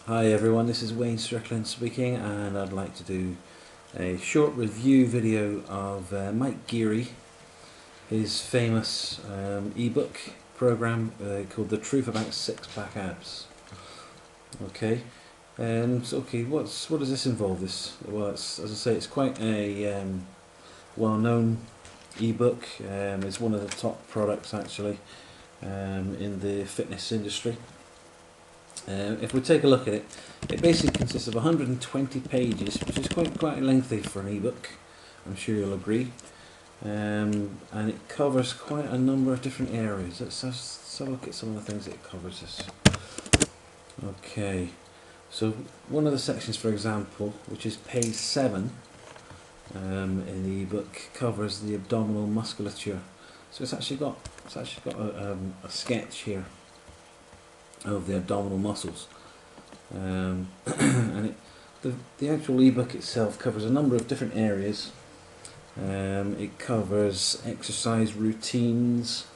Hi everyone, this is Wayne Strickland speaking, and I'd like to do a short review video of Mike Geary, his famous ebook program called The Truth About Six-Pack Abs. Okay, what does this involve? Well, as I say, it's quite a well-known ebook. It's one of the top products actually in the fitness industry. If we take a look at it, it basically consists of 120 pages, which is quite lengthy for an ebook, I'm sure you'll agree. And it covers quite a number of different areas. Let's have a look at some of the things that it covers. Okay, so one of the sections, for example, which is page 7 in the ebook, covers the abdominal musculature. So it's actually got a sketch here of the abdominal muscles, and the actual ebook itself covers a number of different areas. It covers exercise routines.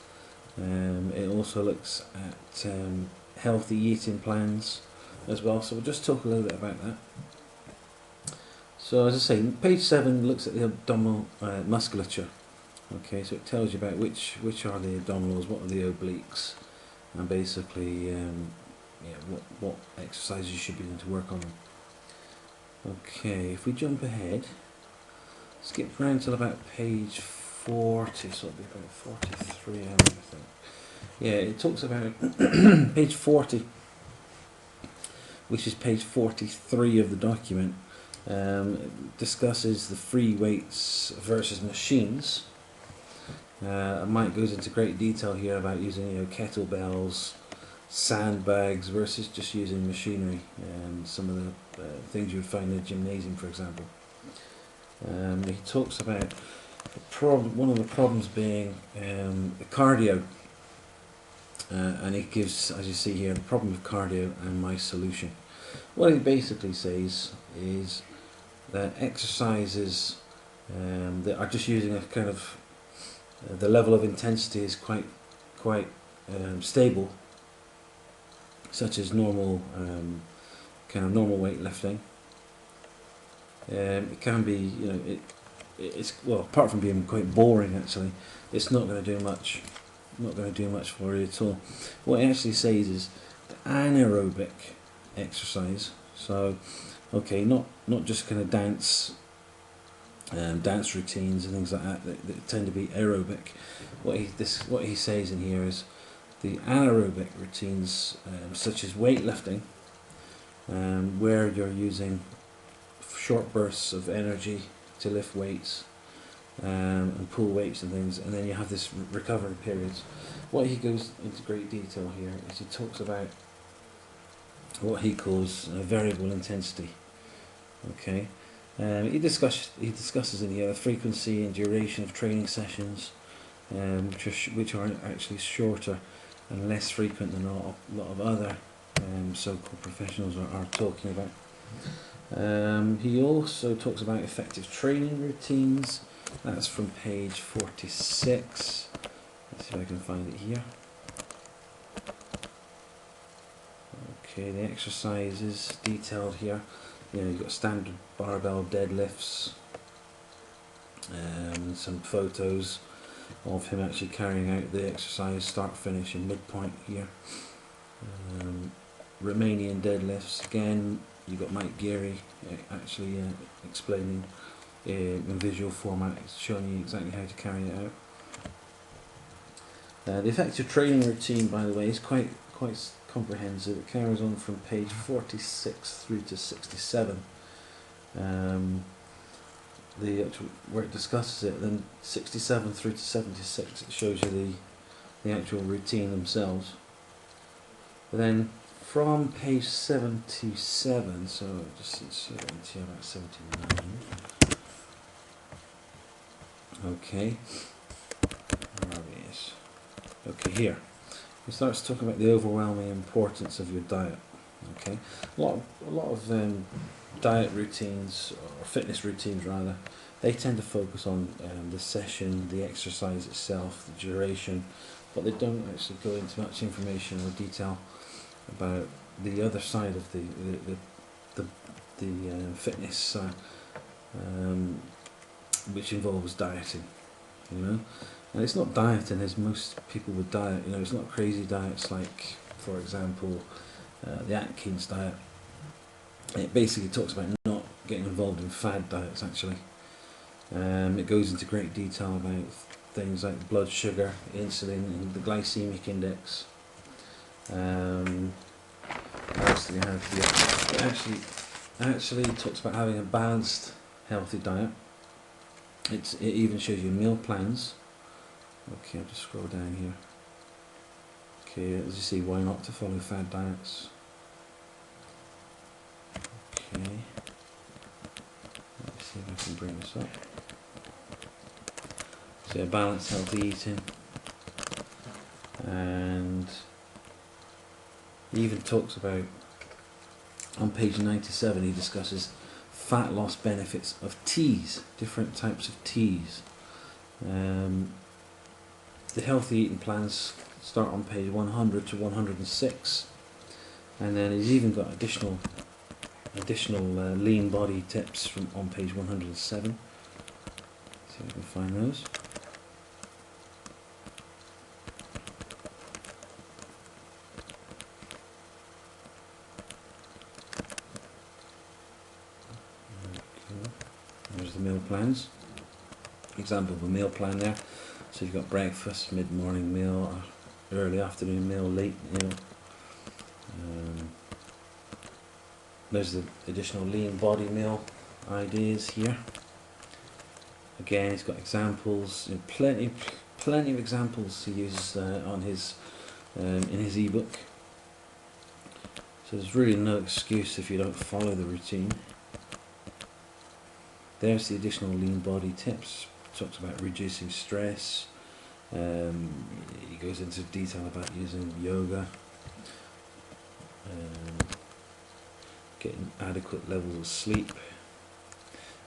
It also looks at healthy eating plans as well. So we'll just talk a little bit about that. So as I say, page 7 looks at the abdominal musculature. Okay, so it tells you about which are the abdominals, what are the obliques, and basically what exercises you should be doing to work on them. Okay, if we jump ahead, skip around till about page 40, so it'll be about 43 I think. Yeah, it talks about page 40, which is page 43 of the document. It discusses the free weights versus machines. Mike goes into great detail here about using kettlebells, sandbags versus just using machinery, and some of the things you would find in a gymnasium, for example. He talks about one of the problems being cardio, and he gives, as you see here, the problem of cardio and my solution. What he basically says is that exercises that are just using a kind of the level of intensity is quite stable, such as normal normal weightlifting. It can be, it's well, apart from being quite boring, actually, it's not going to do much. Not going to do much for you at all. What it actually says is anaerobic exercise. So, okay, not just kind of dance routines and things like that tend to be aerobic. What he says in here is the anaerobic routines, such as weightlifting, where you're using short bursts of energy to lift weights and pull weights and things, and then you have this recovery periods. What he goes into great detail here is he talks about what he calls variable intensity. Okay. He discusses in here the frequency and duration of training sessions, which are actually shorter and less frequent than a lot of other so-called professionals are talking about. He also talks about effective training routines. That's from page 46. Let's see if I can find it here. Okay, the exercises detailed here. You've got standard barbell deadlifts, some photos of him actually carrying out the exercise, start, finish and midpoint here. Romanian deadlifts, again, you've got Mike Geary actually explaining in visual format, showing you exactly how to carry it out. The effective training routine, by the way, is quite comprehensive. It carries on from page 46 through to 67. Where it discusses it, then 67 through to 76 it shows you the actual routine themselves. But then from page 77, so just until about 79. Okay, where are we? Yes. Okay, here. He starts talking about the overwhelming importance of your diet. Okay, a lot of diet routines, or fitness routines rather, they tend to focus on the session, the exercise itself, the duration, but they don't actually go into much information or detail about the other side of the fitness, which involves dieting, you know. And it's not dieting as most people would diet, you know. It's not crazy diets like, for example, the Atkins diet. It basically talks about not getting involved in fad diets, actually. It goes into great detail about things like blood sugar, insulin, and the glycemic index. What else do we have here? It actually talks about having a balanced, healthy diet. It even shows you meal plans. Okay, I'll just scroll down here. Okay, as you see, why not to follow fad diets? Okay, let's see if I can bring this up. So, balanced, healthy eating, and he even talks about, on page 97, he discusses fat loss benefits of teas, different types of teas. The healthy eating plans start on page 100 to 106, and then he's even got additional lean body tips from on page 107. See if I can find those. There's the meal plans. Example of a meal plan there. So you've got breakfast, mid-morning meal, early afternoon meal, late meal. There's the additional lean body meal ideas here. Again, he's got examples, you know, plenty of examples to use on his in his ebook. So there's really no excuse if you don't follow the routine. There's the additional lean body tips. Talks about reducing stress. He goes into detail about using yoga, getting adequate levels of sleep,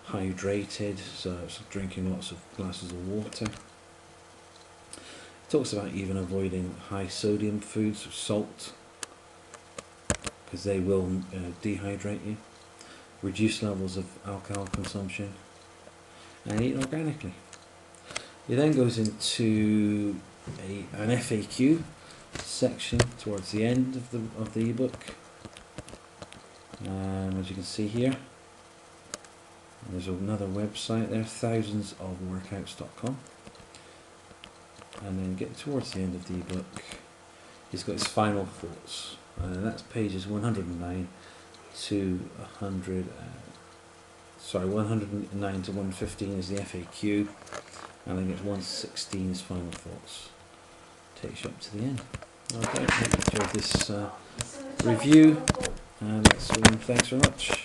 hydrated, so drinking lots of glasses of water. He talks about even avoiding high sodium foods, salt, because they will dehydrate you. Reduce levels of alcohol consumption, and eat organically. He then goes into an FAQ section towards the end of the ebook. As you can see here, there's another website there, thousandsofworkouts.com. And then get towards the end of the ebook, he's got his final thoughts. That's pages 109 to 109 to 115 is the FAQ, and then it's 116 is final thoughts. Takes you up to the end. Okay, I hope you enjoyed this review, and that's all. Thanks very much.